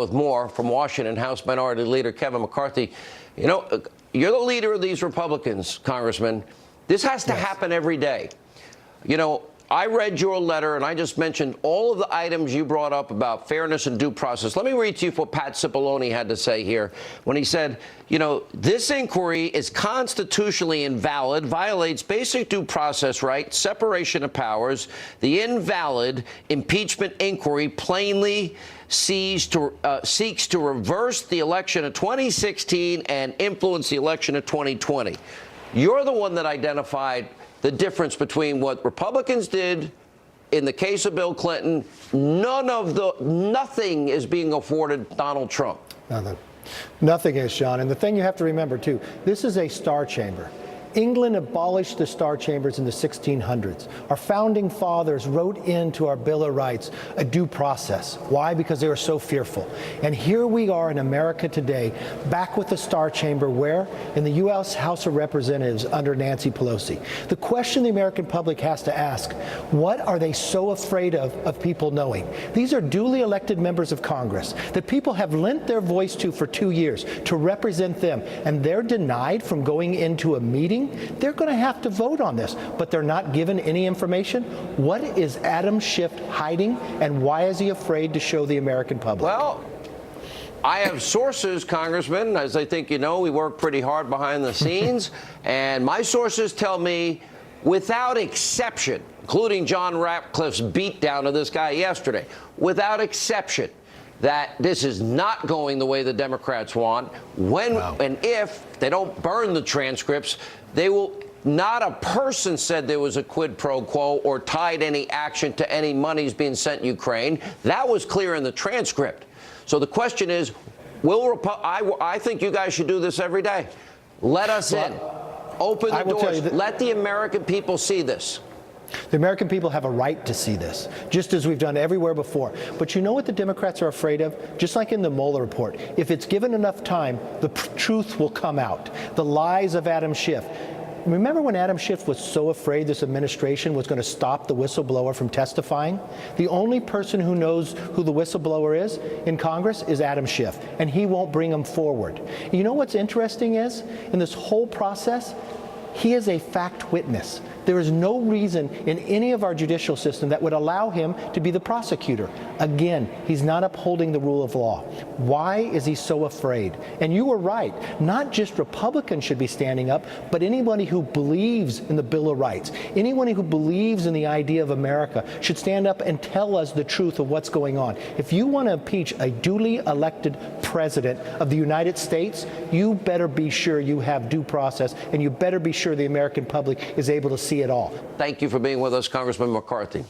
With more from Washington, House Minority Leader Kevin McCarthy. You know, you're the leader of these Republicans, Congressman. This has to happen every day. You know, I read your letter, and I just mentioned all of the items you brought up about fairness and due process. Let me read to you what Pat Cipollone had to say here when he said, you know, this inquiry is constitutionally invalid, violates basic due process rights, separation of powers. The invalid impeachment inquiry plainly seeks to reverse the election of 2016 and influence the election of 2020. You're the one that identified the difference between what Republicans did in the case of Bill Clinton. Nothing is being afforded Donald Trump. Nothing is, Sean. And the thing you have to remember, too, this is a star chamber. England abolished the star chambers in the 1600s. Our founding fathers wrote into our Bill of Rights a due process. Why? Because they were so fearful. And here we are in America today, back with the star chamber where? In the U.S. House of Representatives under Nancy Pelosi. The question the American public has to ask, what are they so afraid of people knowing? These are duly elected members of Congress that people have lent their voice to for 2 years to represent them, and they're denied from going into a meeting. They're going to have to vote on this, but they're not given any information. What is Adam Schiff hiding, and why is he afraid to show the American public? Well, I have sources, Congressman. As I think you know, we work pretty hard behind the scenes, and my sources tell me, without exception, including John Ratcliffe's beatdown of this guy yesterday, without exception, that this is not going the way the Democrats want. When and if they don't burn the transcripts, they will. Not a person said there was a quid pro quo or tied any action to any monies being sent Ukraine. That was clear in the transcript. So the question is, I think you guys should do this every day. Let us in. Open the doors. Let the American people see this. The American people have a right to see this, just as we've done everywhere before. But you know what the Democrats are afraid of? Just like in the Mueller report, if it's given enough time, the truth will come out. The lies of Adam Schiff. Remember when Adam Schiff was so afraid this administration was going to stop the whistleblower from testifying? The only person who knows who the whistleblower is in Congress is Adam Schiff, and he won't bring him forward. You know what's interesting is, in this whole process, he is a fact witness. There is no reason in any of our judicial system that would allow him to be the prosecutor. Again, he's not upholding the rule of law. Why is he so afraid? And you were right. Not just Republicans should be standing up, but anybody who believes in the Bill of Rights, anyone who believes in the idea of America should stand up and tell us the truth of what's going on. If you want to impeach a duly elected president of the United States, you better be sure you have due process, and you better be sure the American public is able to see it all. Thank you for being with us, Congressman McCarthy.